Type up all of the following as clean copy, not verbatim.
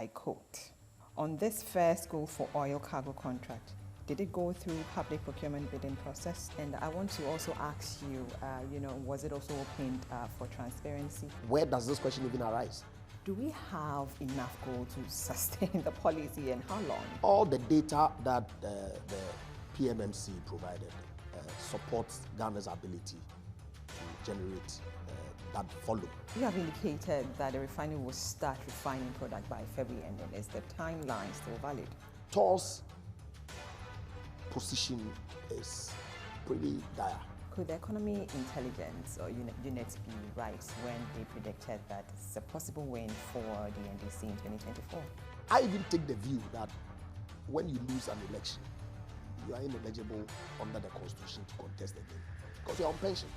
I quote, on this first go for oil cargo contract, did it go through public procurement bidding process? And I want to also ask you, was it also opened for transparency? Where does this question even arise? Do we have enough gold to sustain the policy, and how long? All the data that the PMMC provided supports Ghana's ability to generate that volume. You have indicated that the refinery will start refining product by February ending. Is the timeline still valid? TOR's position is pretty dire. Could the economy intelligence or units be right when they predicted that it's a possible win for the NDC in 2024? I even take the view that when you lose an election, you are ineligible under the constitution to contest again because you're on pension.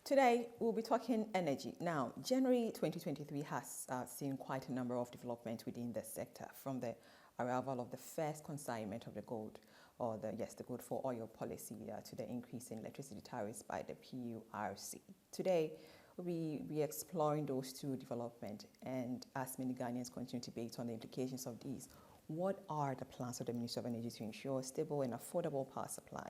Today, we'll be talking energy. Now, January 2023 has seen quite a number of developments within the sector, from the arrival of the first consignment of the gold, or the gold for oil policy, to the increase in electricity tariffs by the PURC. Today, we'll be exploring those two developments, and as many Ghanaians continue to debate on the implications of these, what are the plans of the Ministry of Energy to ensure stable and affordable power supply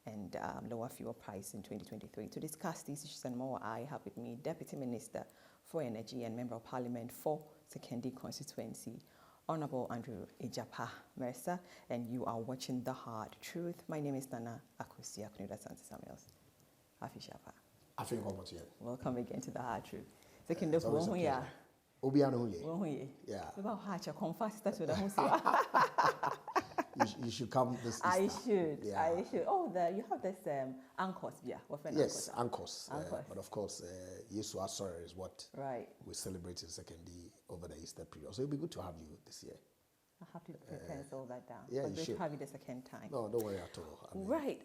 and lower fuel price in 2023? To discuss these issues and more, I have with me Deputy Minister for Energy and Member of Parliament for Sekondi constituency, Honorable Andrew Egyapa Mercer, and you are watching The Hard Truth. My name is Nana Akosua Konadu. Welcome again to The Hard Truth. You should come this Easter. I should. Oh, you have this Ankos, yeah. Yes, Ankos. But of course, Yesua Sorry is what we celebrate in Sekondi over the Easter period. So it'll be good to have you this year. I have to pencil that down. Yeah, but you we'll should have you the second time. No, don't worry at all. Right.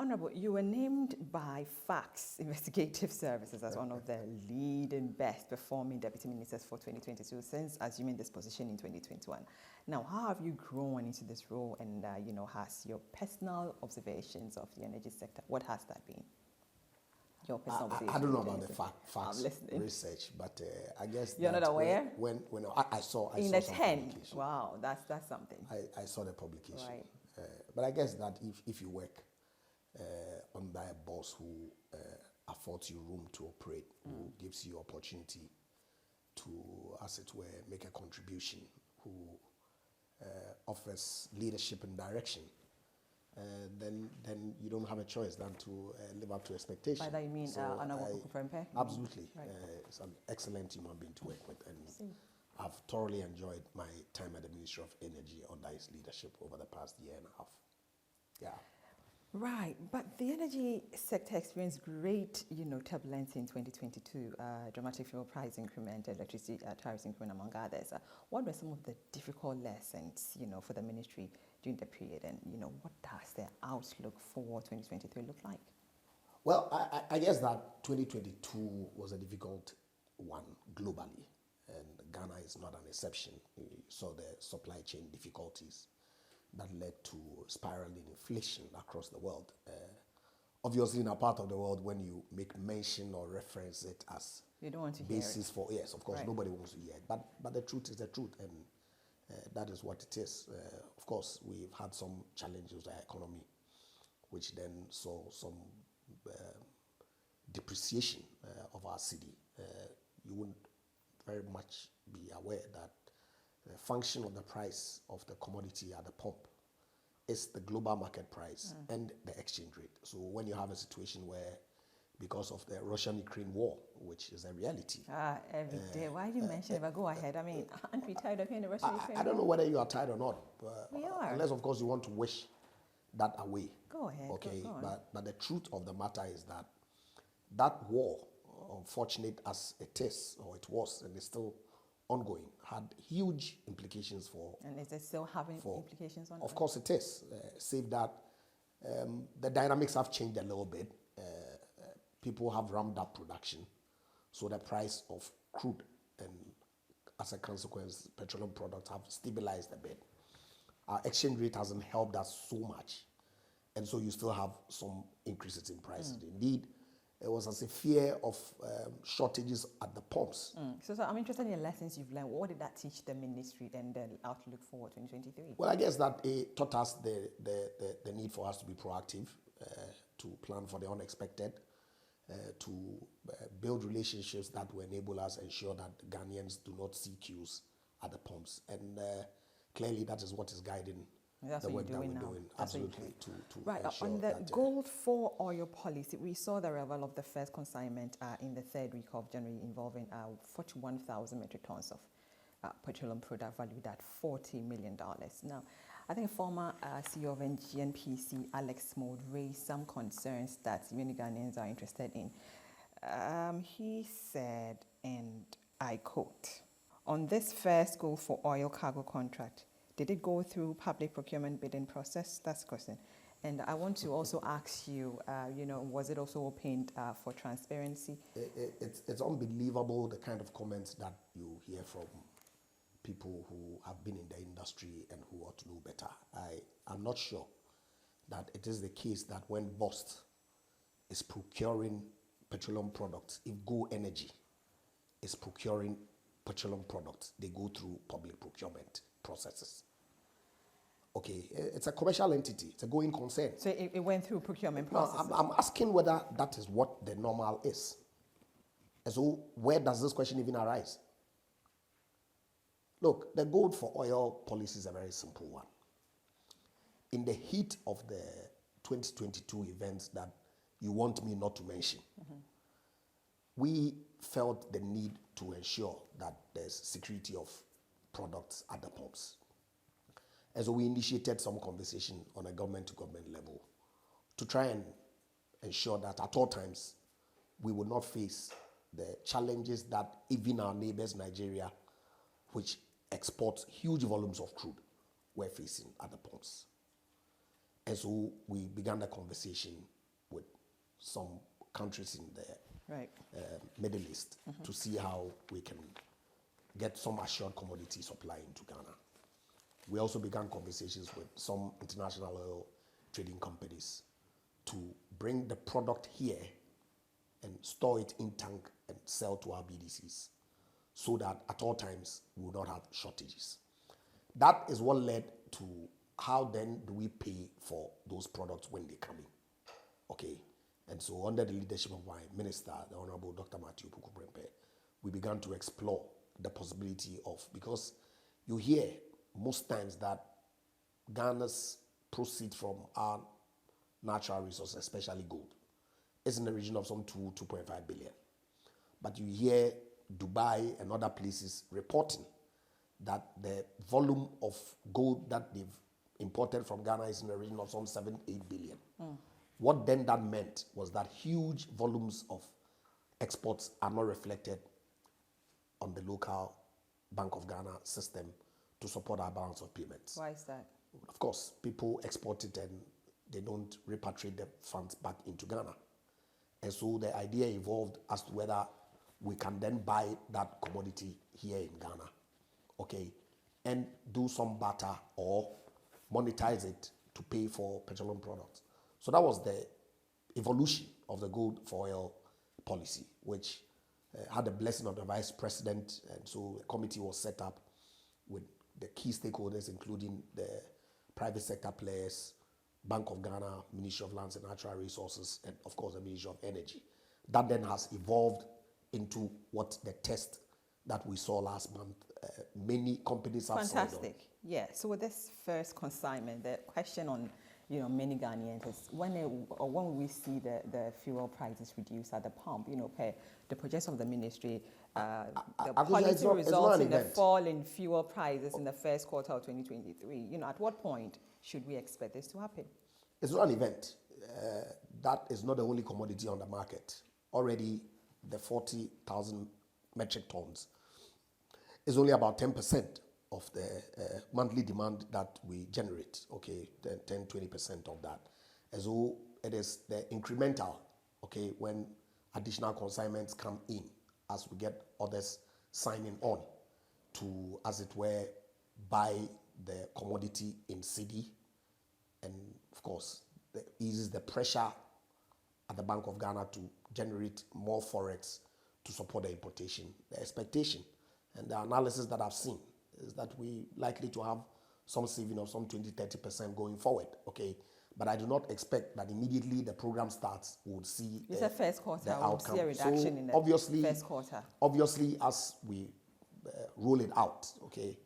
Honorable, you were named by Facts Investigative Services as one of the leading best performing deputy ministers for 2022 since assuming this position in 2021. Now, how have you grown into this role, and has your personal observations of the energy sector, what has that been? Your personal observations? I don't know about the facts research, but I guess you're not aware. When I saw in the 10. Wow, that's something. I saw the publication, right. But I guess that if you work under a boss who affords you room to operate, who gives you opportunity to, as it were, make a contribution, who offers leadership and direction, then you don't have a choice than to live up to expectations. By that you mean Honorable Kuprempe? Absolutely. Right. It's an excellent human being to work with, and I've thoroughly enjoyed my time at the Ministry of Energy under his leadership over the past year and a half. Yeah. Right, but the energy sector experienced great, turbulence in 2022, dramatic fuel price increment, electricity tariffs increment, among others. What were some of the difficult lessons, for the ministry during the period, and what does the outlook for 2023 look like? Well, I guess that 2022 was a difficult one globally, and Ghana is not an exception. You saw the supply chain difficulties that led to spiraling inflation across the world. Obviously, in a part of the world, when you make mention or reference it as you don't want to basis hear it. For, yes, of course, right. Nobody wants to hear it. But the truth is the truth, and that is what it is. Of course, we've had some challenges with our economy, which then saw some depreciation of our city. You wouldn't very much be aware that the function of the price of the commodity at the pump is the global market price and the exchange rate. So when you have a situation where, because of the Russian-Ukraine war, which is a reality. Every day. Why do you mention it? But go ahead. I mean, aren't we tired of hearing the Russian-Ukraine war? I don't know whether you are tired or not. But we are. Unless, of course, you want to wish that away. Go ahead. Okay, go on. But the truth of the matter is that war, unfortunate as it is, or it was, and is still ongoing, had huge implications for... And is it still having implications on... Of course it is. Save that The dynamics have changed a little bit. People have ramped up production, so the price of crude and, as a consequence, petroleum products have stabilized a bit. Our exchange rate hasn't helped us so much, and so you still have some increases in prices. Indeed, there was a fear of shortages at the pumps. So I'm interested in the lessons you've learned. What did that teach the ministry and the outlook for 2023? Well, I guess that it taught us the need for us to be proactive, to plan for the unexpected, to build relationships that will enable us ensure that Ghanaians do not see queues at the pumps. And clearly that is what is guiding the work that we're doing. Absolutely. To right, ensure on the that, gold for oil policy, we saw the arrival of the first consignment in the third week of January involving 41,000 metric tons of petroleum product valued at $40 million. Now, I think former CEO of GNPC, Alex Mould, raised some concerns that many Ghanaians are interested in. He said, and I quote, on this first gold for oil cargo contract, did it go through public procurement bidding process? That's the question. And I want to also ask you, was it also opened for transparency? It's unbelievable the kind of comments that you hear from people who have been in the industry and who ought to know better. I'm not sure that it is the case that when Bost is procuring petroleum products, if Go Energy is procuring petroleum products, they go through public procurement processes. Okay, it's a commercial entity. It's a going concern. So it went through procurement processes? No, I'm asking whether that is what the normal is. And so where does this question even arise? Look, the gold for oil policy is a very simple one. In the heat of the 2022 events that you want me not to mention, we felt the need to ensure that there's security of products at the pumps. And so we initiated some conversation on a government-to-government level to try and ensure that at all times we would not face the challenges that even our neighbors, Nigeria, which exports huge volumes of crude, were facing at the pumps. And so we began a conversation with some countries in the Middle East to see how we can get some assured commodity supply into Ghana. We also began conversations with some international oil trading companies to bring the product here and store it in tank and sell to our BDCs so that at all times we will not have shortages. That is what led to how then do we pay for those products when they come in. Okay, and so under the leadership of my minister, the Honorable Dr. Matthew Pukubrempe, we began to explore the possibility of, because you hear most times that Ghana's proceeds from our natural resources, especially gold, is in the region of some 2.5 billion. But you hear Dubai and other places reporting that the volume of gold that they've imported from Ghana is in the region of some 7-8 billion. What then that meant was that huge volumes of exports are not reflected on the local Bank of Ghana system to support our balance of payments. Why is that? Of course, people export it and they don't repatriate the funds back into Ghana. And so the idea evolved as to whether we can then buy that commodity here in Ghana, okay, and do some barter or monetize it to pay for petroleum products. So that was the evolution of the gold for oil policy, which had the blessing of the vice president, and so a committee was set up with the key stakeholders, including the private sector players, Bank of Ghana, Ministry of Lands and Natural Resources, and of course the Ministry of Energy. That then has evolved into what the test that we saw last month. Many companies have signed on. Fantastic. Yeah. So with this first consignment, the question on many Ghanaians is when will we see the fuel prices reduce at the pump? Per the projects of the ministry, the policy results in a fall in fuel prices in the first quarter of 2023. At what point should we expect this to happen? It's not an event. That is not the only commodity on the market. Already, the 40,000 metric tons is only about 10% of the monthly demand that we generate, okay, 10-20% of that. as though it is the incremental, okay, when additional consignments come in, as we get others signing on to, as it were, buy the commodity in cedi, and of course, it eases the pressure at the Bank of Ghana to generate more forex to support the importation. The expectation and the analysis that I've seen is that we're likely to have some saving of some 20-30% going forward, okay? But I do not expect that immediately the program starts, we would see it's a first quarter, the outcome. See a reduction in the obviously, first quarter. Obviously, as we roll it out, okay,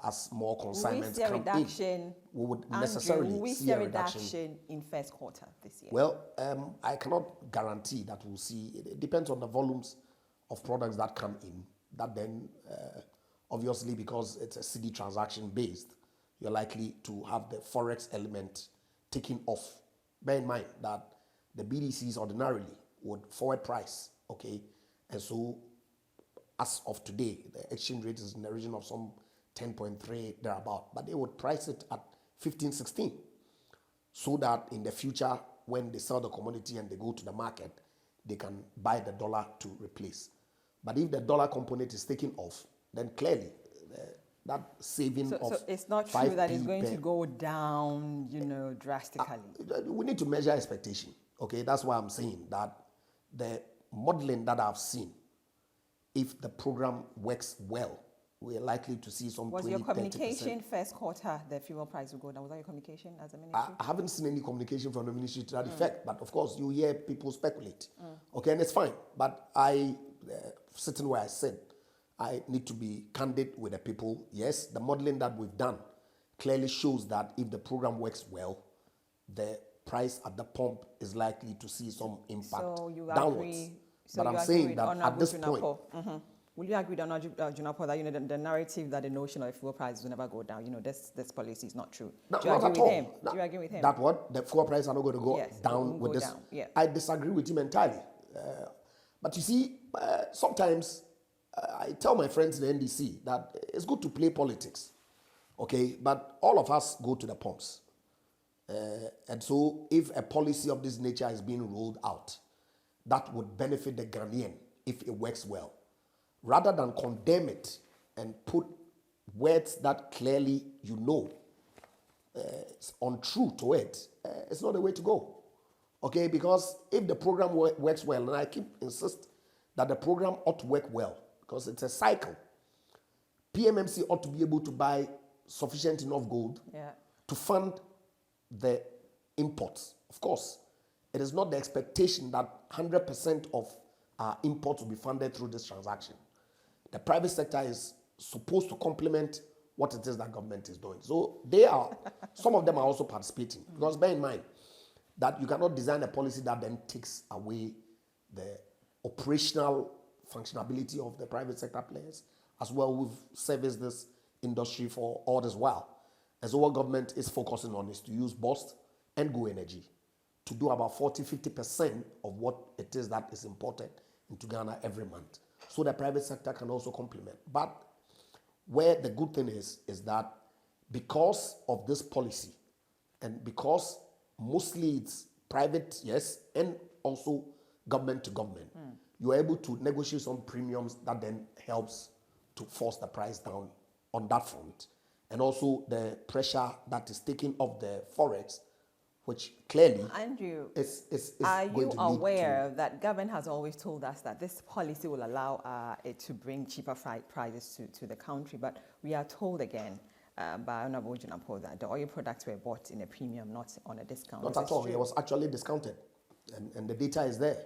as more consignments come in, we would necessarily see a reduction in first quarter this year. Well, I cannot guarantee that we'll see. It depends on the volumes of products that come in. That then, obviously, because it's a cedi transaction based, you're likely to have the forex element taken off. Bear in mind that the BDCs ordinarily would forward price, okay, and so as of today, the exchange rate is in the region of some 10.3 thereabout, but they would price it at 15, 16, so that in the future, when they sell the commodity and they go to the market, they can buy the dollar to replace. But if the dollar component is taken off, then clearly that saving so it's not true that it's going to go down, drastically. We need to measure expectation. Okay, that's why I'm saying that the modeling that I've seen, if the program works well, we're likely to see some 20-30%. Was your communication first quarter the fuel price will go down? Was that your communication as a ministry? I haven't seen any communication from the ministry to that effect, but of course you hear people speculate. Okay, and it's fine. But I, sitting where I sit, I need to be candid with the people. Yes, the modeling that we've done clearly shows that if the program works well, the price at the pump is likely to see some impact downwards. But I'm saying that at this point, will you agree with Junapo that the narrative that the notion of fuel prices will never go down, this policy is not true? No, do you agree with him? Do you agree with him? That what? The fuel prices are not going to go down with this? Yeah. I disagree with him entirely. But you see, sometimes I tell my friends in the NDC that it's good to play politics, okay? But all of us go to the pumps. And so if a policy of this nature is being rolled out, that would benefit the Ghanaian if it works well, rather than condemn it and put words that clearly it's untrue to it. It's not the way to go, okay? Because if the program works well, and I keep insist that the program ought to work well, because it's a cycle, PMMC ought to be able to buy sufficient enough gold to fund the imports. Of course, it is not the expectation that 100% of our imports will be funded through this transaction. The private sector is supposed to complement what it is that government is doing. So some of them are also participating. Because bear in mind that you cannot design a policy that then takes away the operational functionality of the private sector players. As well, we've serviced this industry for all this while. And so what government is focusing on is to use BOST and Go Energy to do about 40-50% of what it is that is imported into Ghana every month. So the private sector can also complement. But where the good thing is that because of this policy, and because mostly it's private, yes, and also government to government, you're able to negotiate some premiums that then helps to force the price down on that front. And also the pressure that is taken off the forex, which clearly Andrew, is are going you to lead aware that government has always told us that this policy will allow it to bring cheaper prices to the country, but we are told again by Honorable Junapo that the oil products were bought in a premium, not on a discount. Not at all. It was actually discounted, and the data is there.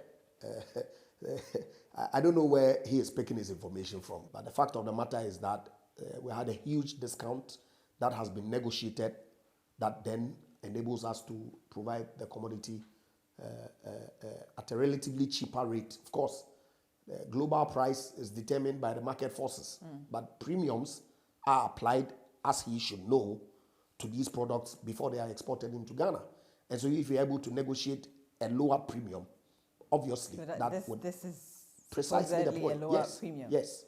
I don't know where he is picking his information from, but the fact of the matter is that we had a huge discount that has been negotiated that then enables us to provide the commodity at a relatively cheaper rate. Of course, the global price is determined by the market forces, but premiums are applied, as he should know, to these products before they are exported into Ghana. And so if you're able to negotiate a lower premium, obviously this is precisely the point. A lower premium. Yes.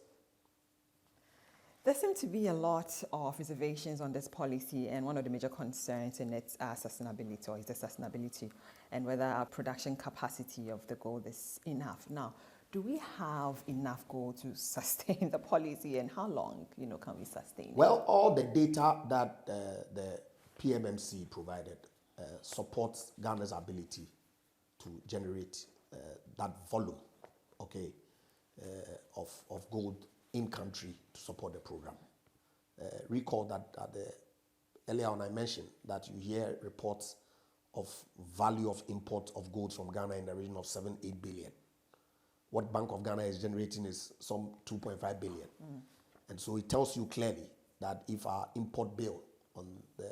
There seem to be a lot of reservations on this policy, and one of the major concerns in its sustainability, or is the sustainability, and whether our production capacity of the gold is enough. Now, do we have enough gold to sustain the policy, and how long, can we sustain? Well, all the data that the PMMC provided supports Ghana's ability to generate that volume, okay, of gold in country to support the program. Recall that earlier on I mentioned that you hear reports of value of import of gold from Ghana in the region of 7-8 billion. What Bank of Ghana is generating is some 2.5 billion. And so it tells you clearly that if our import bill on the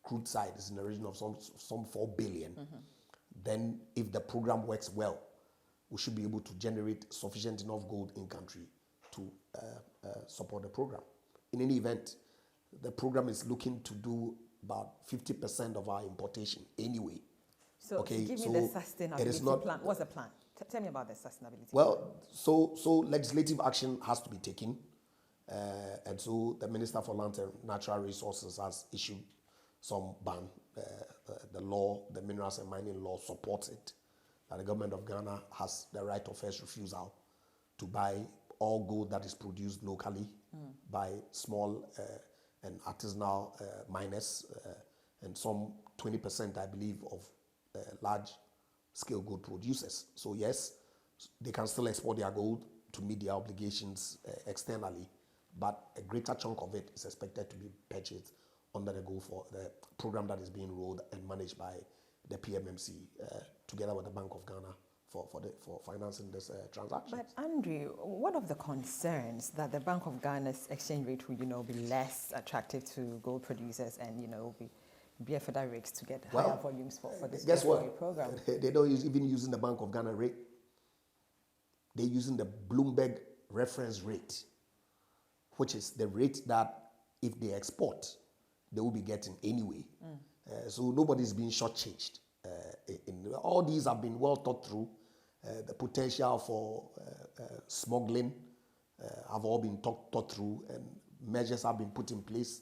crude side is in the region of some 4 billion, then if the program works well, we should be able to generate sufficient enough gold in country to support the program. In any event, the program is looking to do about 50% of our importation anyway. So okay, give me the sustainability plan. What's the plan? Tell me about the sustainability. Well, so legislative action has to be taken. And so the Minister for Land and Natural Resources has issued some ban. The law, the Minerals and Mining Law supports it. That the government of Ghana has the right of first refusal to buy all gold that is produced locally by small and artisanal miners, and some 20%, I believe, of large-scale gold producers. So yes, they can still export their gold to meet their obligations externally, but a greater chunk of it is expected to be purchased under the the program that is being rolled and managed by the PMMC together with the Bank of Ghana for financing this transaction. But Andrew, what of the concerns that the Bank of Ghana's exchange rate will, be less attractive to gold producers, and be a further risk to get higher volumes for this program? They don't even using the Bank of Ghana rate. They're using the Bloomberg reference rate, which is the rate that if they export, they will be getting anyway. So nobody's being shortchanged. All these have been well thought through. The potential for smuggling have all been thought through, and measures have been put in place,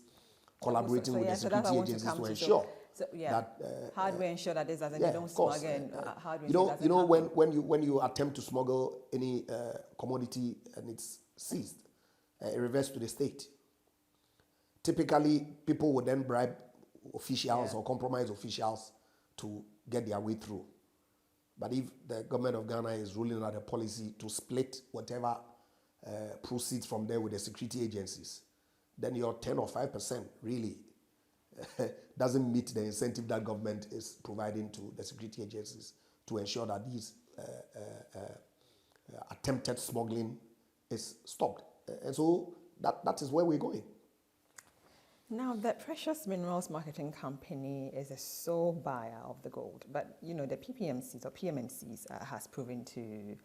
collaborating with the security agencies to ensure that. How do we ensure that this doesn't don't smuggle? How do we when you attempt to smuggle any commodity and it's seized, it reverts to the state. Typically, people would then bribe officials or compromise officials to get their way through. But if the government of Ghana is ruling out a policy to split whatever proceeds from there with the security agencies, then your 10 or 5% really doesn't meet the incentive that government is providing to the security agencies to ensure that these attempted smuggling is stopped. And so that is where we're going. Now, the Precious Minerals Marketing Company is a sole buyer of the gold, but the PPMCs or PMMCs has proven to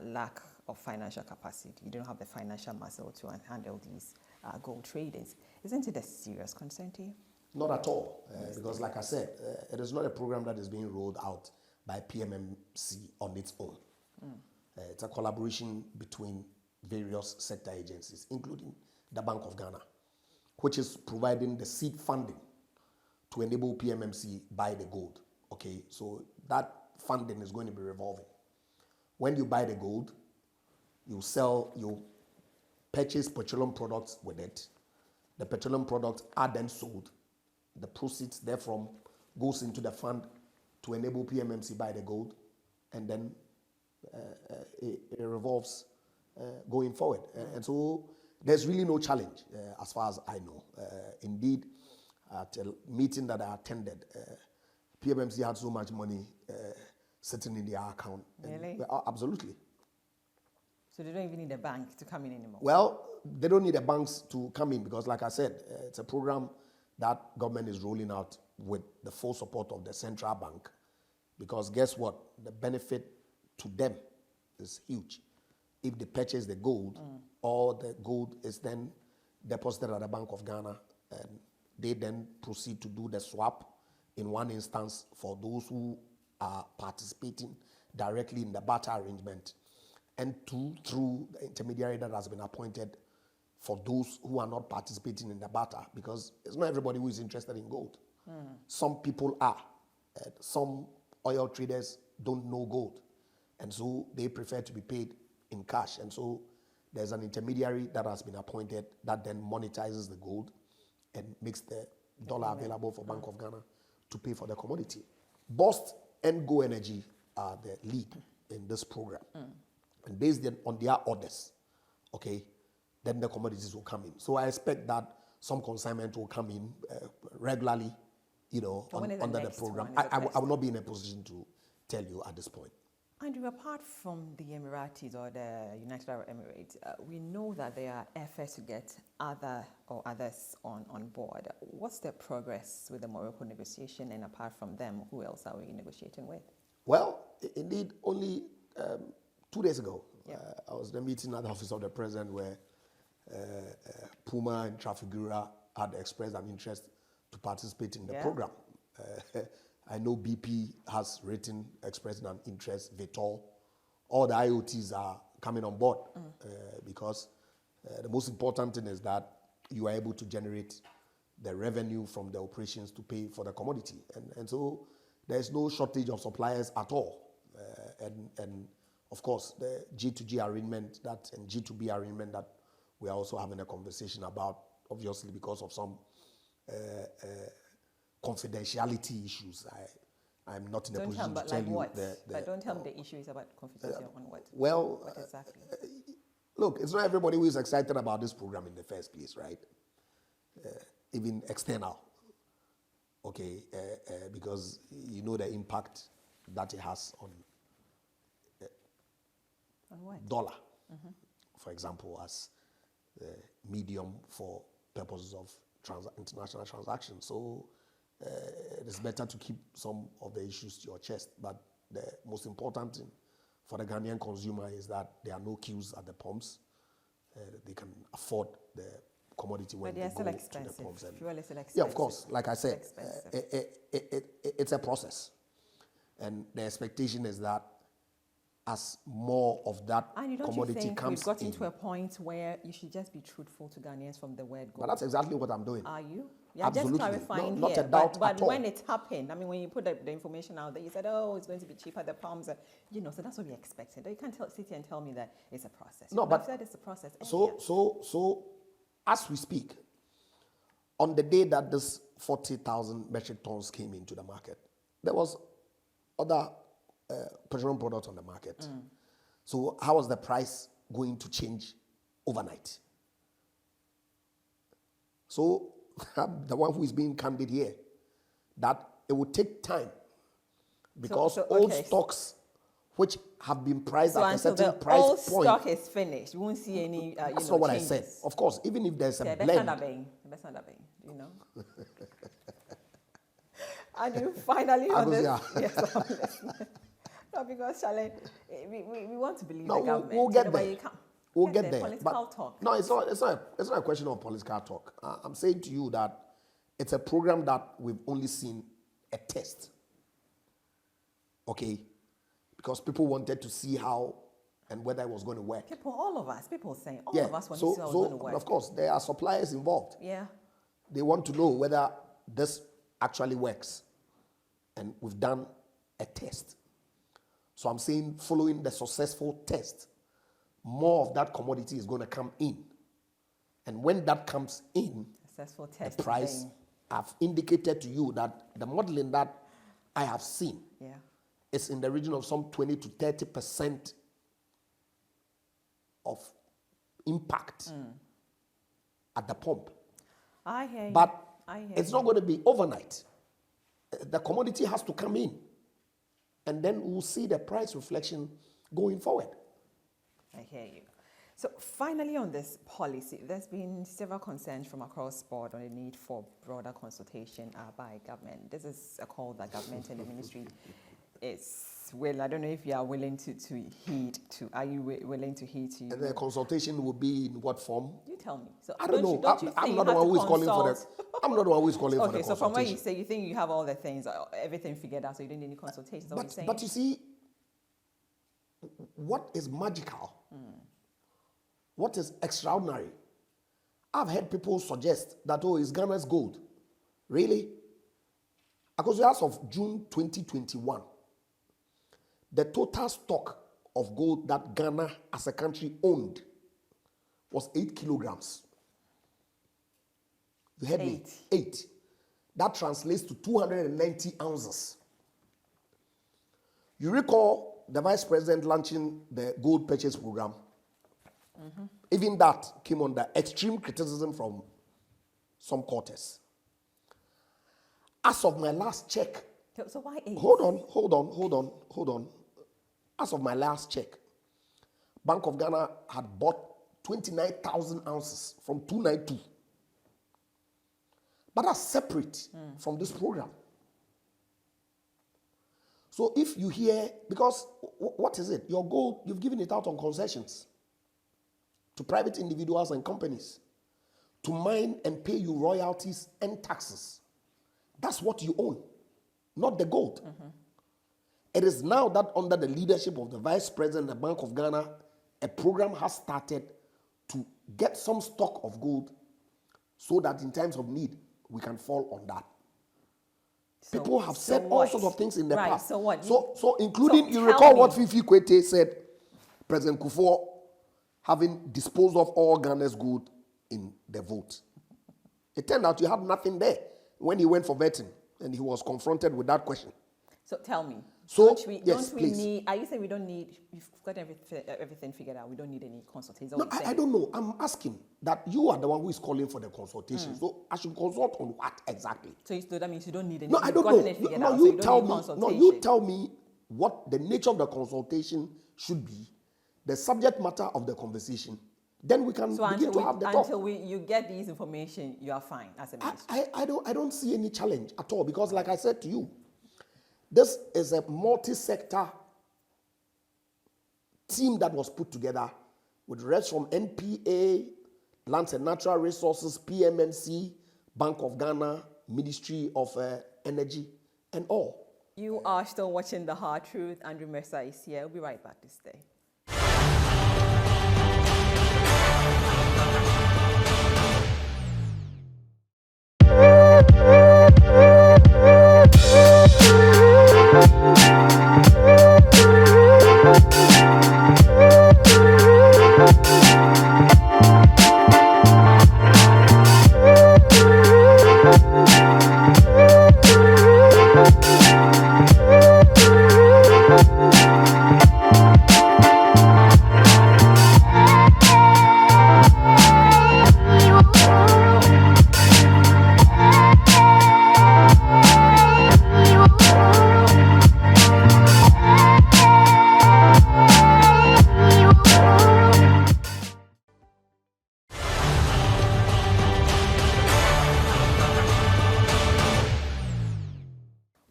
lack of financial capacity. You don't have the financial muscle to handle these gold traders. Isn't it a serious concern to you? Not at all, because like I said, it is not a program that is being rolled out by PMMC on its own. It's a collaboration between various sector agencies, including the Bank of Ghana, which is providing the seed funding to enable PMMC buy the gold. Okay, so that funding is going to be revolving. When you buy the gold, you purchase petroleum products with it. The petroleum products are then sold. The proceeds therefrom goes into the fund to enable PMMC buy the gold, and then it revolves going forward. And so there's really no challenge as far as I know. Indeed, at a meeting that I attended, PMMC had so much money sitting in their account. Really? Absolutely. So they don't even need a bank to come in anymore? Well, they don't need the banks to come in because, like I said, it's a program that government is rolling out with the full support of the central bank. Because guess what? The benefit to them is huge. If they purchase the gold, or the gold is then deposited at the Bank of Ghana, and they then proceed to do the swap in one instance for those who are participating directly in the barter arrangement, and through the intermediary that has been appointed for those who are not participating in the barter, because it's not everybody who is interested in gold. Some people are. Some oil traders don't know gold, and so they prefer to be paid in cash. And so there's an intermediary that has been appointed that then monetizes the gold and makes the dollar available for Bank of Ghana to pay for the commodity. Bust and Go Energy are the lead in this program. And based on their orders, okay, then the commodities will come in. So I expect that some consignment will come in regularly, under the program. I will not be in a position to tell you at this point. Andrew, apart from the Emiratis or the United Arab Emirates, we know that there are efforts to get others on board. What's the progress with the Morocco negotiation? And apart from them, who else are we negotiating with? Well, indeed, only 2 days ago, I was in a meeting at the office of the president where Puma and Trafigura had expressed an interest to participate in the program. I know BP has expressed an interest, Vitol. All the IoTs are coming on board because the most important thing is that you are able to generate the revenue from the operations to pay for the commodity. And so there's no shortage of suppliers at all. And of course, the G2G arrangement and G2B arrangement that we are also having a conversation about, obviously because of some confidentiality issues. I'm not in a position to tell you. But don't tell me the issue is about confidentiality on what? Well, what exactly? Look, it's not everybody who is excited about this program in the first place, right? Even external, okay? Because you know the impact that it has on what? Dollar, for example, as the medium for purposes of international transactions. So it is better to keep some of the issues to your chest. But the most important thing for the Ghanaian consumer is that there are no queues at the pumps. They can afford the commodity when they go to the pumps. Fuel is still expensive. Yeah, of course. Like I said, it's a process. And the expectation is that as more of that commodity comes in. We've gotten to a point where you should just be truthful to Ghanaians from the word go. But that's exactly what I'm doing. Are you? Yeah, absolutely. Just clarifying not here. A doubt but at all. when it happened, I mean, when you put the information out there, you said, oh, it's going to be cheaper, the palms, so that's what we expected. You can't sit here and tell me that it's a process. No, but that it's a process. So, as we speak, on the day that this 40,000 metric tons came into the market, there was other petroleum products on the market. So how was the price going to change overnight? So I'm the one who is being candid here, that it will take time because old stocks which have been priced at a certain price old point. stock is finished, you won't see any That's not what changes. I said. Of course, even if there's a blend. That's not you know. And you finally on this. Yes, I'm listening. No, because Charlene, we want to believe the government. We'll get there. We'll get there. Political talk. No, it's not a question of political talk. I'm saying to you that it's a program that we've only seen a test. Okay? Because people wanted to see how and whether it was going to work. All of us saying, all of us want to see how it's going to work. Of course, there are suppliers involved. Yeah. They want to know whether this actually works. And we've done a test. So I'm saying following the successful test, more of that commodity is going to come in. And when that comes in, successful test the price, I've indicated to you that the modeling that I have seen is in the region of some 20 to 30% of impact at the pump. I hear you. But it's not going to be overnight. The commodity has to come in. And then we'll see the price reflection going forward. I hear you. So finally on this policy, there's been several concerns from across the board on the need for broader consultation by government. This is a call that government and the ministry is, well, I don't know if you are willing to heed to. Are you willing to heed to? And the consultation will be in what form? You tell me. So I don't know. I'm not the one who is calling for that. I'm not the one who is calling for the consultation. Okay, so from what you say, you think you have all the things, everything figured out, so you don't need any consultations. But you see, what is magical, what is extraordinary, I've heard people suggest that, oh, it's Ghana's gold. Really? Because as of June 2021, the total stock of gold that Ghana as a country owned was 8 kilograms. You heard me? 8. That translates to 290 ounces. You recall the vice president launching the gold purchase program? Even that came under extreme criticism from some quarters. As of my last check, So why 8? Hold on. As of my last check, Bank of Ghana had bought 29,000 ounces from 292. But that's separate from this program. So if you hear, because what is it? Your gold, you've given it out on concessions to private individuals and companies to mine and pay you royalties and taxes. That's what you own, not the gold. It is now that under the leadership of the Vice President of the Bank of Ghana, a program has started to get some stock of gold so that in times of need, we can fall on that. People have said all sorts of things in the past. So what? So including, you recall what Fifi Kwete said, President Kufuor having disposed of all Ghana's gold in the vote. It turned out you had nothing there when he went for vetting and he was confronted with that question. So tell me. So, don't we please. need, are you saying we don't need, you've got everything figured out, we don't need any consultation? No, I don't know. I'm asking that you are the one who is calling for the consultation. So I should consult on what exactly? So that means you don't need any. No, I don't know. No, you tell me. No, you tell me what the nature of the consultation should be, the subject matter of the conversation. Then we can begin to have the talk. Until you get these information, you are fine as a minister. I don't see any challenge at all because, like I said to you, this is a multi-sector team that was put together with reps from NPA, Lands and Natural Resources, PMMC, Bank of Ghana, Ministry of Energy, and all. You are still watching The Hard Truth. Andrew Mercer is here. We'll be right back to stay.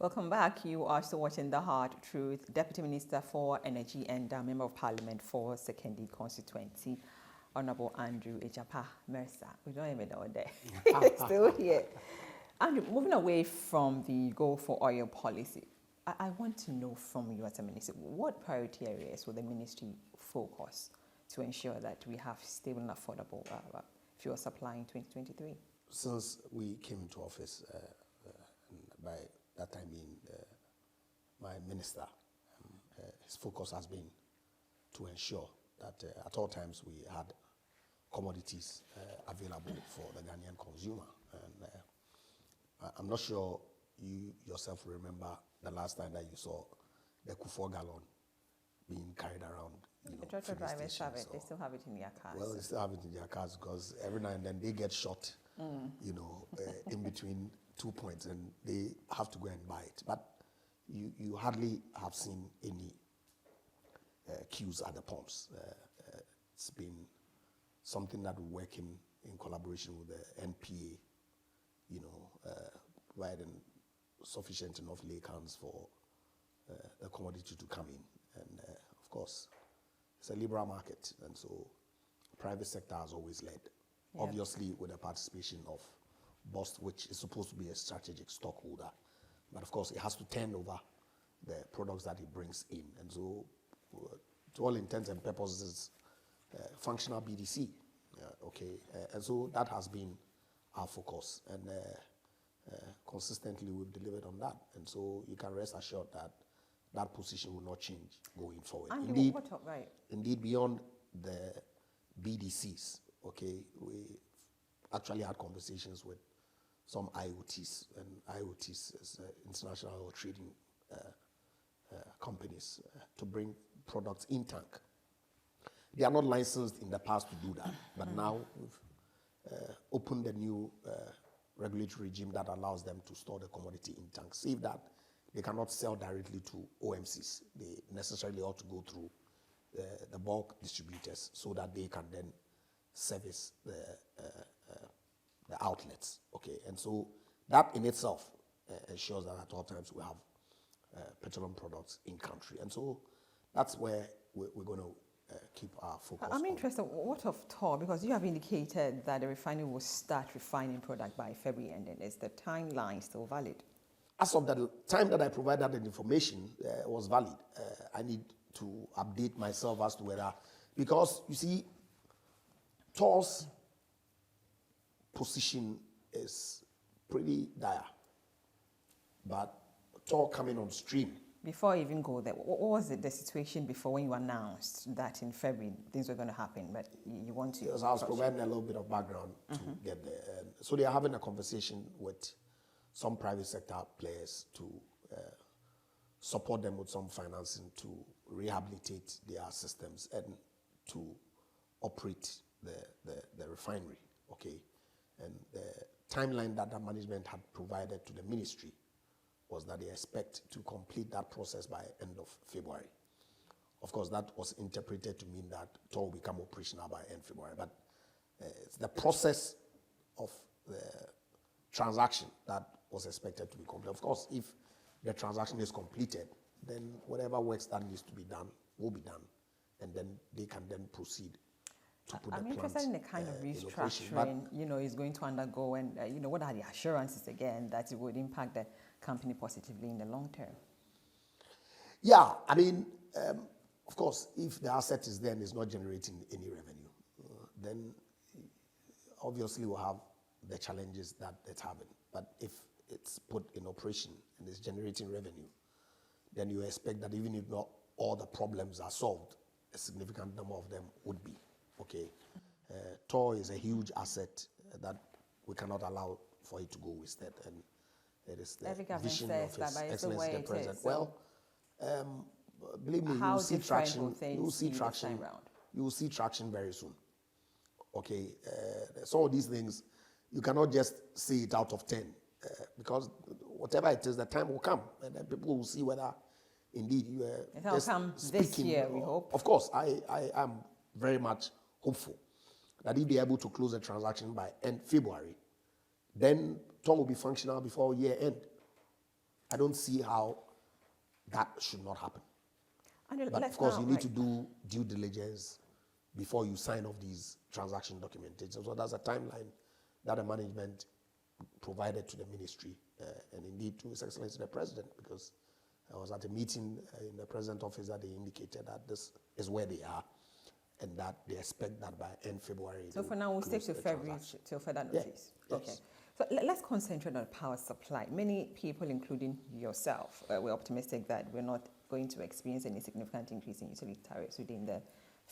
Welcome back. You are still watching The Hard Truth. Deputy Minister for Energy and Member of Parliament for Sekondi constituency, Honorable Andrew Egyapa Mercer. We don't even know there. He's still here. Andrew, moving away from the go for oil policy, I want to know from you as a minister, what priority areas will the ministry focus to ensure that we have stable and affordable fuel supply in 2023? Since we came into office, by that time being my minister, his focus has been to ensure that at all times we had commodities available for the Ghanaian consumer. And I'm not sure you yourself remember the last time that you saw the Kufuor gallon being carried around. The tractor drivers have it. They still have it in their cars. Well, they still have it in their cars because every now and then they get shot, in between 2 points and they have to go and buy it. But you hardly have seen any queues at the pumps. It's been something that we're working in collaboration with the NPA, providing sufficient enough laycans for the commodity to come in. And of course, it's a liberal market, and so private sector has always led, obviously with the participation of BOST, which is supposed to be a strategic stockholder. But of course, it has to turn over the products that it brings in. And so, to all intents and purposes, functional BDC. Okay, and so that has been our focus, and consistently we've delivered on that. And so you can rest assured that that position will not change going forward. And Indeed, what up, right? indeed, beyond the BDCs, okay, we actually had conversations with some IoTs, and IoTs is international trading companies to bring products in tank. They are not licensed in the past to do that, but now we've opened a new regulatory regime that allows them to store the commodity in tanks. Save that they cannot sell directly to OMCs. They necessarily ought to go through the bulk distributors so that they can then service the outlets. Okay, and so that in itself ensures that at all times we have petroleum products in country, and so that's where we're going to keep our focus. I'm interested. What of TOR? Because you have indicated that the refinery will start refining product by February ending. Is the timeline still valid? As of the time that I provided that information was valid, I need to update myself as to whether, because you see, TOR's position is pretty dire, but TOR coming on stream. Before I even go there, what was the situation before when you announced that in February things were going to happen, but you want to... Yes, I was providing a little bit of background to get there. So they are having a conversation with some private sector players to support them with some financing to rehabilitate their systems and to operate the refinery, okay? And the timeline that the management had provided to the ministry was that they expect to complete that process by end of February. Of course, that was interpreted to mean that TOR will become operational by end February, but it's the process of the transaction that was expected to be complete. Of course, if the transaction is completed, then whatever works that needs to be done will be done, and then they can then proceed to put I'm the interested plant in the kind of in operation. restructuring, is going to undergo, and what are the assurances again that it would impact the company positively in the long term? Yeah, I mean, of course, if the asset is there and is not generating any revenue, then obviously we'll have the challenges that it's having. But if it's put in operation and is generating revenue, then you expect that even if not all the problems are solved, a significant number of them would be. Okay, TOR is a huge asset that we cannot allow for it to go wasted, and it is the vision of His Excellency the President. Well, believe me, you will see traction. You will see traction. You will see traction very soon. Okay, some of these things you cannot just say it out of 10 because whatever it is, the time will come, and then people will see whether indeed you are just come speaking. This year, we hope. Of course, I am very much hopeful that if they are able to close the transaction by end February, then TOR will be functional before year end. I don't see how that should not happen. But of course, you need to do due diligence before you sign off these transaction documentation. So that's a timeline that the management provided to the ministry and indeed to His Excellency the President, because I was at a meeting in the President's office that they indicated that this is where they are and that they expect that by end February. So for now, we'll stick to February till further notice. Yeah. Okay. So let's concentrate on power supply. Many people, including yourself, we're optimistic that we're not going to experience any significant increase in utility tariffs within the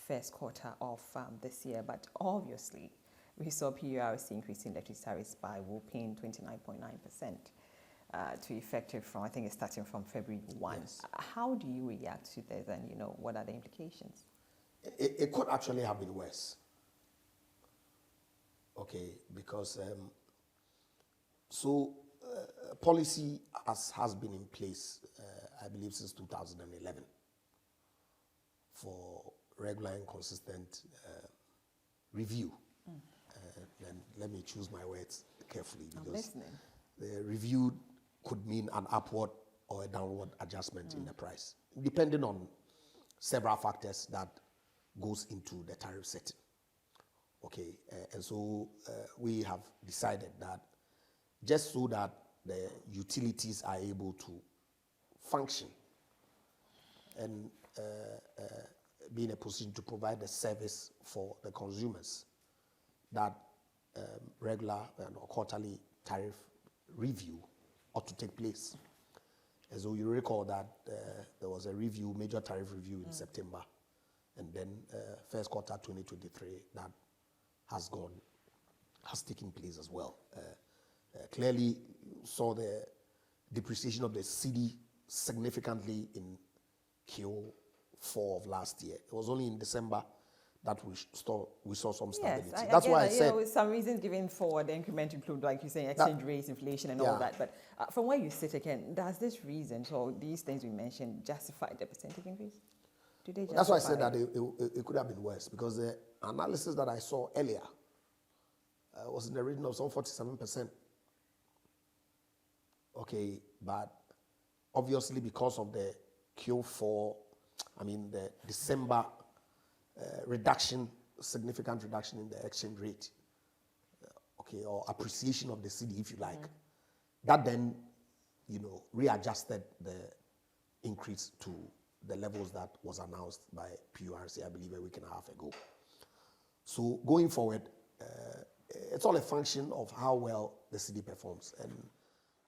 first quarter of this year. But obviously, we saw PURC increasing electricity tariffs by whopping 29.9% to effective from, I think it's starting from February 1. Yes. How do you react to this, and what are the implications? It could actually have been worse. Okay, because policy has been in place, I believe, since 2011 for regular and consistent review. And let me choose my words carefully, because the review could mean an upward or a downward adjustment in the price, depending on several factors that goes into the tariff setting. Okay, and so we have decided that just so that the utilities are able to function and be in a position to provide the service for the consumers, that regular or quarterly tariff review ought to take place. As though you recall that there was a review, major tariff review in September, and then first quarter 2023 that has taken place as well. Clearly saw the depreciation of the cedi significantly in Q4 of last year. It was only in December that we saw some stability. Yes, That's why I said, some reasons given for the increment include, like you're saying, exchange rates, inflation, and all that. But from where you sit again, does this reason, so these things we mentioned, justify the percentage increase? Do they justify? That's why I said that it could have been worse, because the analysis that I saw earlier was in the region of some 47%. Okay, but obviously because of the Q4, the December significant reduction in the exchange rate, or appreciation of the cedi, if you like, that then, readjusted the increase to the levels that was announced by PURC, I believe, a week and a half ago. So going forward, it's all a function of how well the cedi performs. And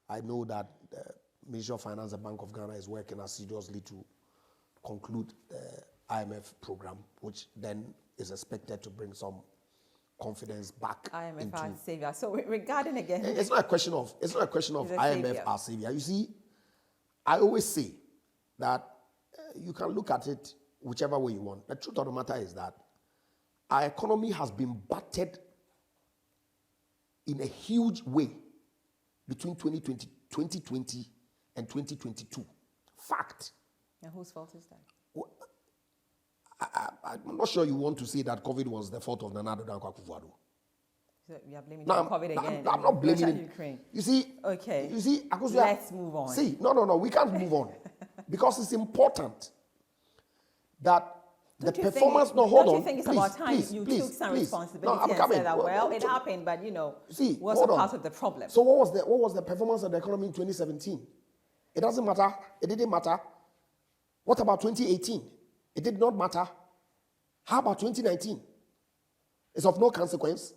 I know that the Ministry of Finance and Bank of Ghana is working assiduously to conclude the IMF program, which then is expected to bring some confidence back IMF our savior. So regarding again, it's not a question of IMF savior. Our savior. You see, I always say that you can look at it whichever way you want. The truth of the matter is that our economy has been battered in a huge way between 2020 and 2022. Fact. And whose fault is that? I'm not sure you want to say that COVID was the fault of Nana Addo Dankwa Akufo-Addo. So we are blaming COVID again. I'm not blaming Ukraine. You see, okay. You see, Akosua, let's move on. See, no, we can't move on because it's important that the performance. Don't you think it's about time you took some please. responsibility and said that, well, it happened, but what's a part of the problem? So what was the performance of the economy in 2017? It doesn't matter. It didn't matter. What about 2018? It did not matter. How about 2019? It's of no consequence.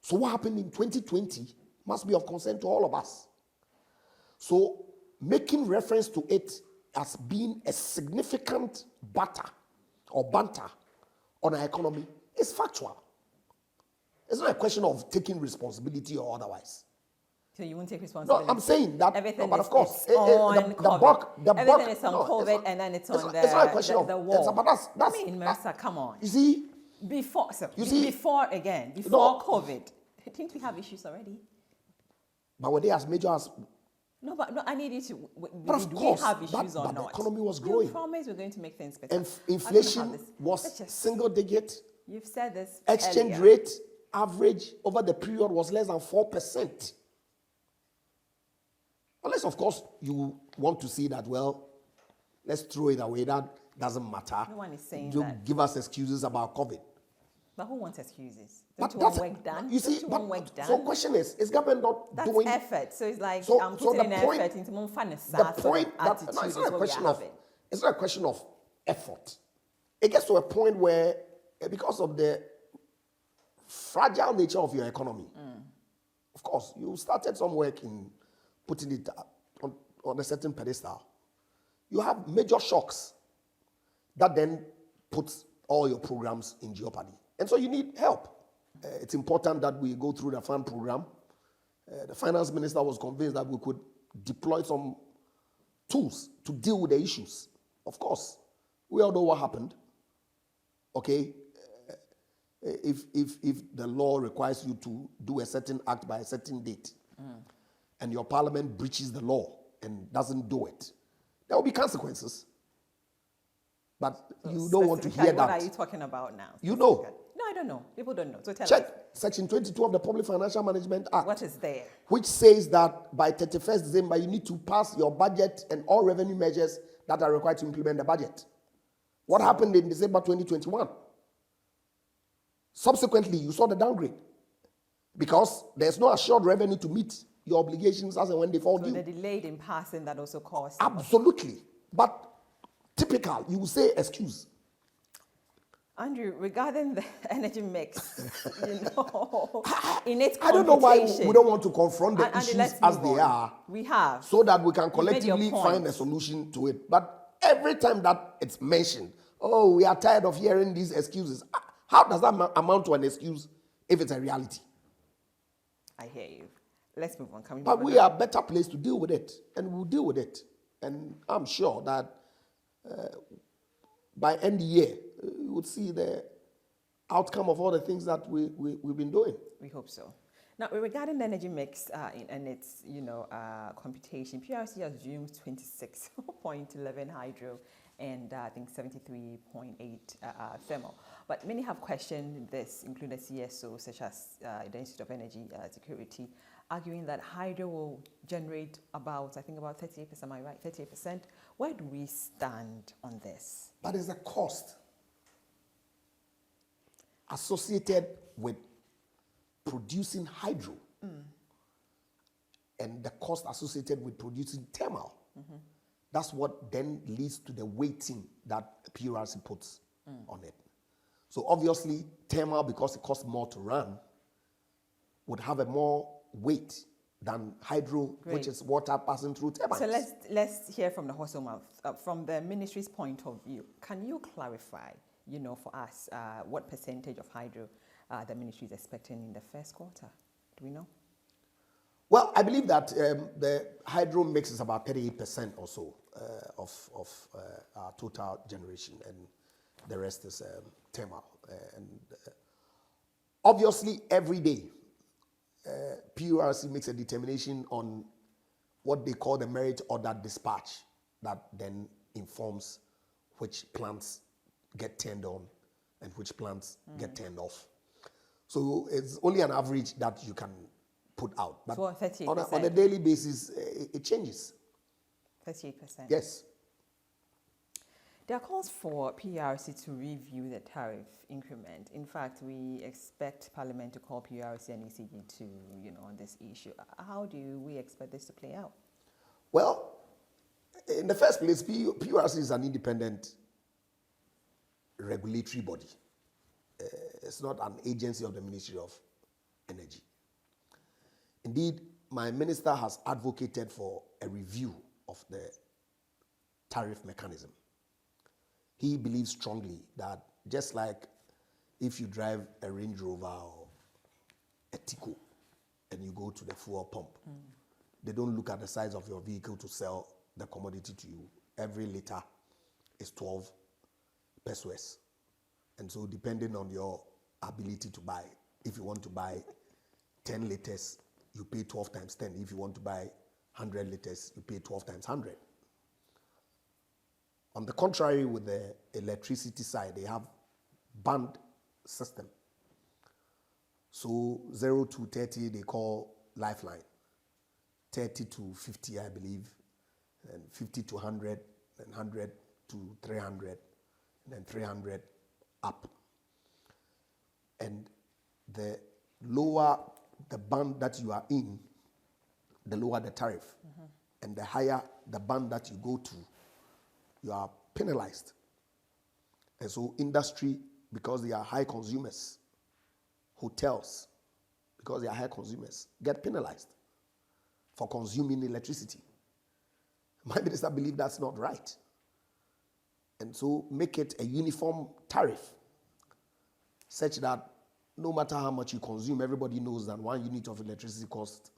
So what happened in 2020 must be of concern to all of us. So making reference to it as being a significant banter on our economy is factual. It's not a question of taking responsibility or otherwise. So you won't take responsibility? No, I'm saying that, everything but of course, everything is on COVID, not, and then it's on it's not a question the of, war. That's, Mercer, come on. You see? Before COVID, didn't we have issues already? But were they as major as... No, I need you to... But of course, we have issues or but not? the economy was growing. You promised we're going to make things better. And inflation was single digit. You've said this Exchange earlier. rate average over the period was less than 4%. Unless, of course, you want to see that, well, let's throw it away. That doesn't matter. No one is saying Don't that. give us excuses about COVID. But who wants excuses? But Don't you want work done? You see, Don't you want work done? So the question is government not That's doing... effort. So it's like I'm so putting the in point, effort into more fun the point that, no, it's not a question of effort. It gets to a point where, because of the fragile nature of your economy, of course, you started some work in putting it on a certain pedestal. You have major shocks that then puts all your programs in jeopardy. And so you need help. It's important that we go through the fund program. The finance minister was convinced that we could deploy some tools to deal with the issues. Of course, we all know what happened. Okay, if the law requires you to do a certain act by a certain date, and your parliament breaches the law and doesn't do it, there will be consequences. But you don't want to hear that. What are you talking about now? You know. No, I don't know. People don't know. So tell us. Check Section 22 of the Public Financial Management Act. What is there? Which says that by 31st December, you need to pass your budget and all revenue measures that are required to implement the budget. What happened in December 2021? Subsequently, you saw the downgrade because there's no assured revenue to meet your obligations as and when they fall due. So the delayed in passing that also caused... Absolutely. But typical, you will say excuse. Andrew, regarding the energy mix, in its I don't know why computation, we don't want to confront the Andy, issues let's as move they on. are, We have. so that we can You've made your collectively find a point. solution to it. But every time that it's mentioned, oh, we are tired of hearing these excuses. How does that amount to an excuse if it's a reality? I hear you. Let's move on. Can we But move we on? are better placed to deal with it, and we'll deal with it. And I'm sure that by end of the year, you would see the outcome of all the things that we've been doing. We hope so. Now, regarding the energy mix and its, computation, PRC assumes 26.11 hydro and I think 73.8 thermal. But many have questioned this, including CSO, such as the Institute of Energy Security, arguing that hydro will generate about 38%, am I right? 38%. Where do we stand on this? But there's a cost associated with producing hydro and the cost associated with producing thermal. That's what then leads to the weighting that PRC puts on it. So obviously, thermal, because it costs more to run, would have a more weight than hydro, Great. which is water passing through turbines. So let's hear from the horse's mouth. From the ministry's point of view, can you clarify, for us, what percentage of hydro the ministry is expecting in the first quarter? Do we know? Well, I believe that the hydro mix is about 38% or so of our total generation, and the rest is thermal. Obviously, every day, PURC makes a determination on what they call the merit order dispatch that then informs which plants get turned on and which plants get turned off. So it's only an average that you can put out. But For 38%. on a daily basis, it changes. 38%. Yes. There are calls for PRC to review the tariff increment. In fact, we expect Parliament to call PRC and ECG to, on this issue. How do we expect this to play out? Well, in the first place, PRC is an independent regulatory body. It's not an agency of the Ministry of Energy. Indeed, my minister has advocated for a review of the tariff mechanism. He believes strongly that just like if you drive a Range Rover or a Tico and you go to the fuel pump, they don't look at the size of your vehicle to sell the commodity to you. Every liter is 12 pesos. And so depending on your ability to buy, if you want to buy 10 liters, you pay 12 times 10. If you want to buy 100 liters, you pay 12 times 100. On the contrary, with the electricity side, they have band system. So 0 to 30, they call lifeline. 30 to 50, I believe, and 50 to 100, and 100 to 300, and then 300 up. And the lower the band that you are in, the lower the tariff. And the higher the band that you go to, you are penalized. And so industry, because they are high consumers, hotels, because they are high consumers, get penalized for consuming electricity. My minister believes that's not right. And so make it a uniform tariff such that no matter how much you consume, everybody knows that 1 unit of electricity costs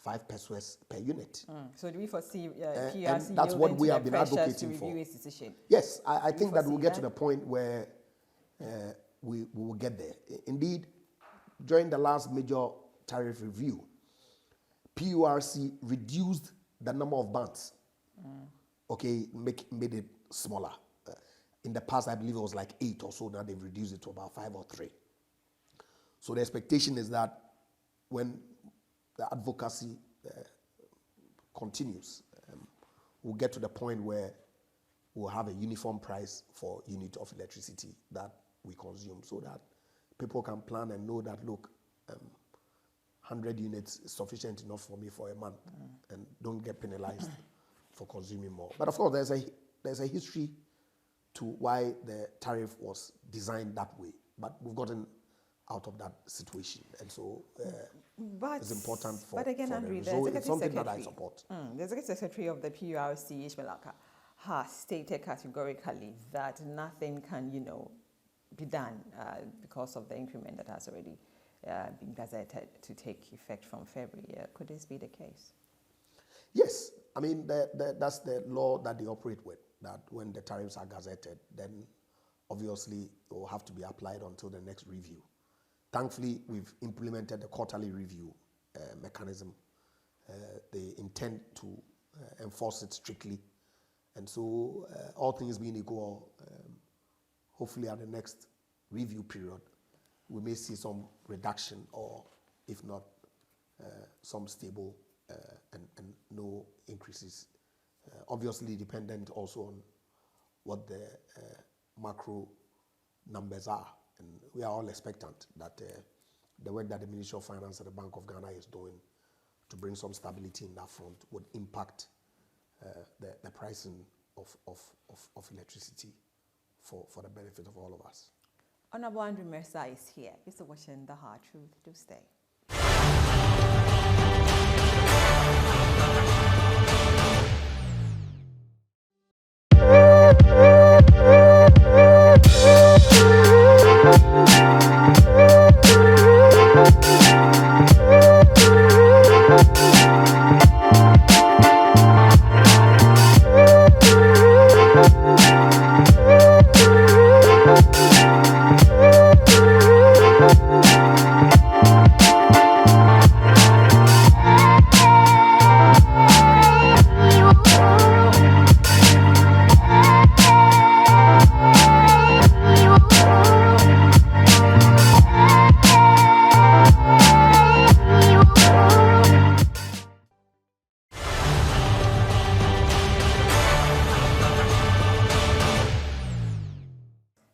5 pesos per unit. So do we foresee PRC and that's what we have been advocating to for. review its decision? Yes, I think that we'll get to that? the point where we will get there. Indeed, during the last major tariff review, PURC reduced the number of bands. Made it smaller. In the past, I believe it was like 8 or so. Now they've reduced it to about 5 or 3. So the expectation is that when the advocacy continues, we'll get to the point where we'll have a uniform price for unit of electricity that we consume, so that people can plan and know that, look, 100 units is sufficient enough for me for a month, and don't get penalized for consuming more. But of course, there's a history to why the tariff was designed that way. But we've gotten out of that situation, and so it's important for, but again, for Andrew, so it's something that I support. The Executive Secretary of the PURC, Ishmael Aka, has stated categorically that nothing can, be done because of the increment that has already been gazetted to take effect from February. Could this be the case? Yes, I mean that's the law that they operate with. That when the tariffs are gazetted, then obviously it will have to be applied until the next review. Thankfully, we've implemented the quarterly review mechanism. They intend to enforce it strictly. And so, all things being equal, hopefully at the next review period, we may see some reduction, or if not, some stable and no increases. Obviously dependent also on what the macro numbers are. And we are all expectant that the work that the Ministry of Finance and the Bank of Ghana is doing to bring some stability in that front would impact the pricing of electricity for the benefit of all of us. Honorable Andrew Mercer is here. You're still watching The Hard Truth. Do stay.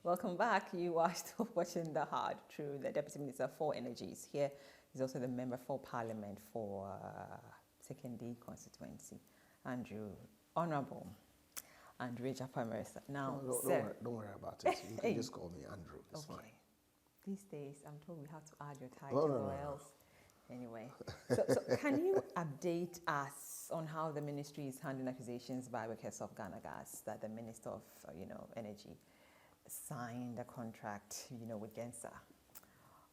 Welcome back. You are still watching The Hard Truth. The Deputy Minister for Energy is here. He's also the Member for Parliament for Sekondi constituency. Honorable Andrew Egyapa Mercer. Now, don't worry about it. You can just call me Andrew. It's fine. These days, I'm told we have to add your title or else. Anyway, so can you update us on how the ministry is handling accusations by workers of Ghana Gas that the Minister of Energy signed a contract, with Gensa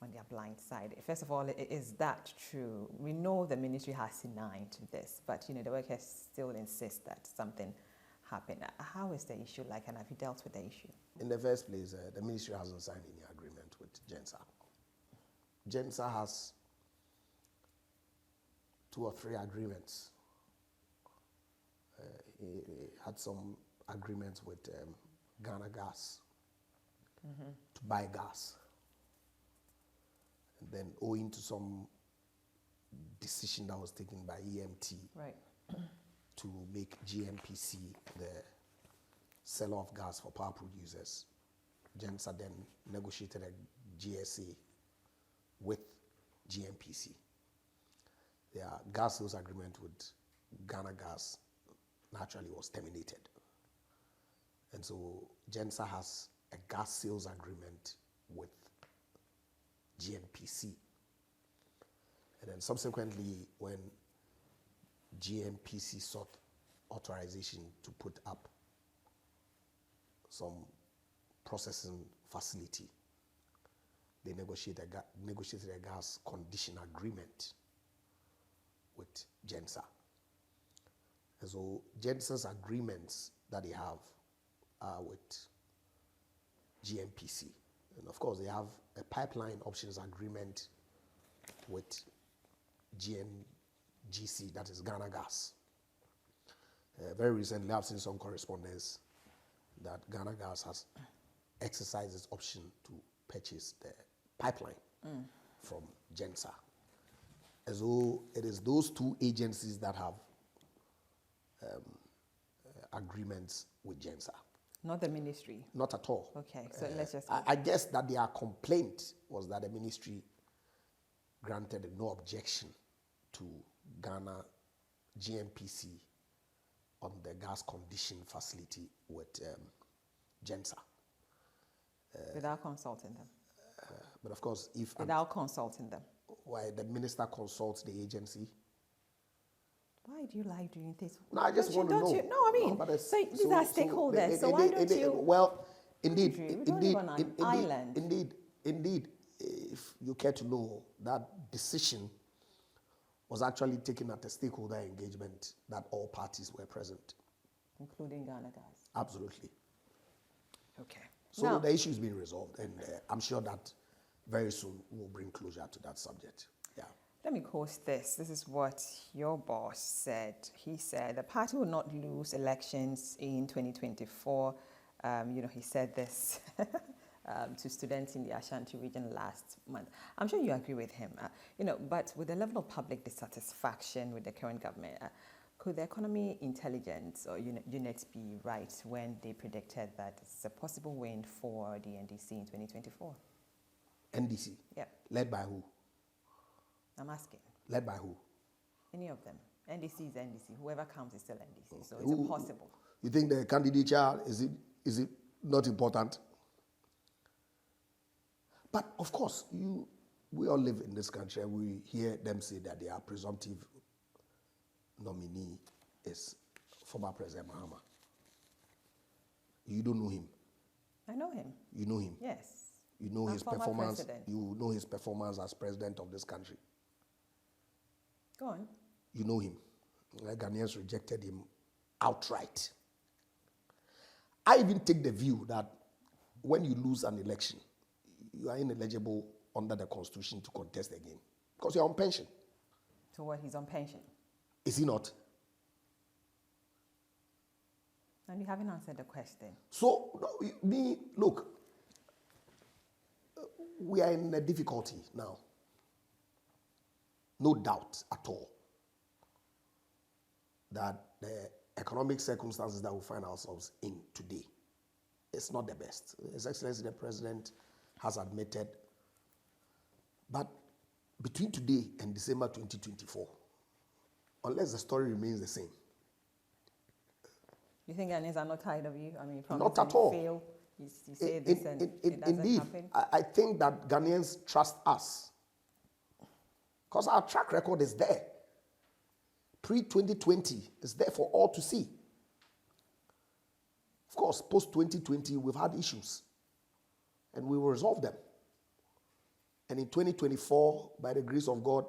on their blind side? First of all, is that true? We know the ministry has denied this, but the workers still insist that something happened. How is the issue like, and have you dealt with the issue? In the first place, the ministry hasn't signed any agreement with Gensa. Gensa has 2 or 3 agreements. He had some agreements with Ghana Gas to buy gas. And then owing to some decision that was taken by EMT to make GNPC the seller of gas for power producers, Gensa then negotiated a GSA with GNPC. Their gas sales agreement with Ghana Gas naturally was terminated. And so Gensa has a gas sales agreement with GNPC. And then subsequently, when GNPC sought authorization to put up some processing facility, they negotiated a gas condition agreement with Gensa. And so Gensa's agreements that they have are with GNPC. And of course, they have a pipeline options agreement with GNGC, that is Ghana Gas. Very recently, I've seen some correspondence that Ghana Gas has exercised its option to purchase the pipeline from Gensa. And so it is those 2 agencies that have agreements with Gensa. Not the ministry? Not at all. Okay, so let's just... I guess that their complaint was that the ministry granted no objection to Ghana GNPC on the gas condition facility with GENSA. Without consulting them. But of course, if Without consulting them. why the minister consults the agency. Why do you like doing this? No, I just want to know. No, I mean, but so these are stakeholders. So why don't you? Well, indeed, we don't live on an island. Indeed, if you care to know, that decision was actually taken at a stakeholder engagement that all parties were present. Including Ghana guys. Absolutely. Okay. So now, the issue is being resolved, and I'm sure that very soon we'll bring closure to that subject. Yeah. let me quote this. This is what your boss said. He said the party will not lose elections in 2024. He said this to students in the Ashanti region last month. I'm sure you agree with him. But with the level of public dissatisfaction with the current government, could the economy intelligence or unit be right when they predicted that it's a possible win for the NDC in 2024? NDC? Yeah. Led by who? I'm asking. Led by who? Any of them. NDC is NDC. Whoever comes is still NDC. So it's impossible. You think the candidature, is it not important? But of course, we all live in this country and we hear them say that their presumptive nominee is former President Mahama. You don't know him. I know him. You know him. Yes. You know his performance. President. You know his performance as president of this country. Go on. You know him. Ghanaians rejected him outright. I even take the view that when you lose an election, you are ineligible under the constitution to contest again because you're on pension. So what? He's on pension. Is he not? And you haven't answered the question. So, look, we are in a difficulty now. No doubt at all that the economic circumstances that we find ourselves in today is not the best. His Excellency the President has admitted. But between today and December 2024, unless the story remains the same. You think Ghanaians are not tired of you? I mean, not at all. Fail, you say this and it doesn't indeed, happen? I think that Ghanaians trust us because our track record is there. Pre-2020 is there for all to see. Of course, post-2020, we've had issues and we will resolve them. And in 2024, by the grace of God,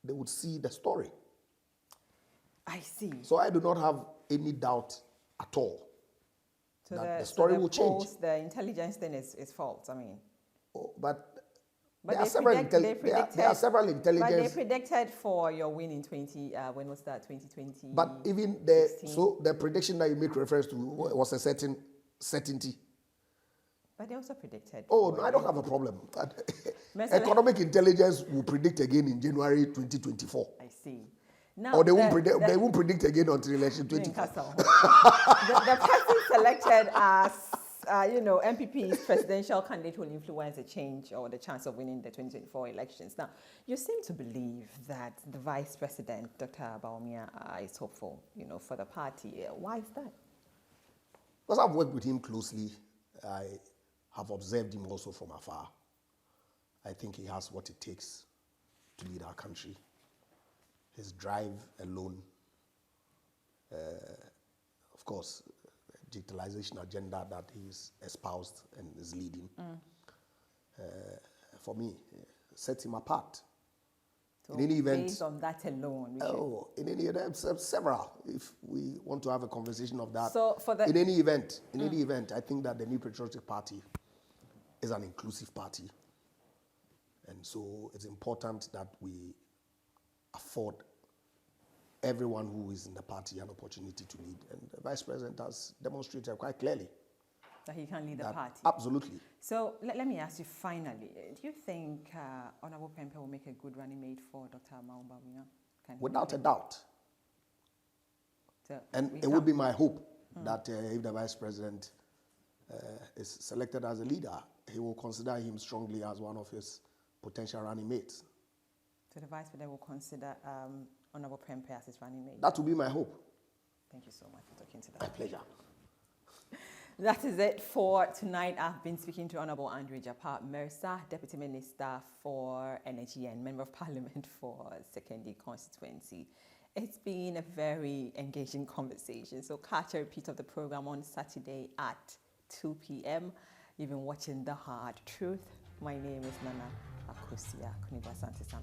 they would see the story. I see. So I do not have any doubt at all that the story will change. The intelligence thing is false. I mean, but there are several intelligence. But they predicted for your win in when was that? 2020. But even the prediction that you make reference to was a certain certainty. But they also predicted. Oh, no, I don't have a problem. Economic intelligence will predict again in January 2024. I see. Now, or they won't predict again until election 2024. The person selected as, MPP's presidential candidate will influence the change or the chance of winning the 2024 elections. Now, you seem to believe that the Vice President, Dr. Bawumia, is hopeful, for the party. Why is that? Because I've worked with him closely. I have observed him also from afar. I think he has what it takes to lead our country. His drive alone, of course, digitalization agenda that he's espoused and is leading, for me, sets him apart. So in any event, based on that alone, in any event, several. If we want to have a conversation of that, so in any event, I think that the New Patriotic Party is an inclusive party, and so it's important that we afford everyone who is in the party an opportunity to lead. And the Vice President has demonstrated quite clearly that he can lead the party. Absolutely. So let me ask you finally, do you think Honorable Pempe will make a good running mate for Dr. Bawumia? Without a doubt. And it would be my hope that if the Vice President is selected as a leader, he will consider him strongly as one of his potential running mates. So the Vice President will consider Honorable Pempe as his running mate? That will be my hope. Thank you so much for talking to that. My pleasure. That is it for tonight. I've been speaking to Honorable Egyapa Mercer, Deputy Minister for Energy and Member of Parliament for Sekondi constituency. It's been a very engaging conversation. So catch a repeat of the program on Saturday at 2 p.m. You've been watching The Hard Truth. My name is Nana Akosua Konadu.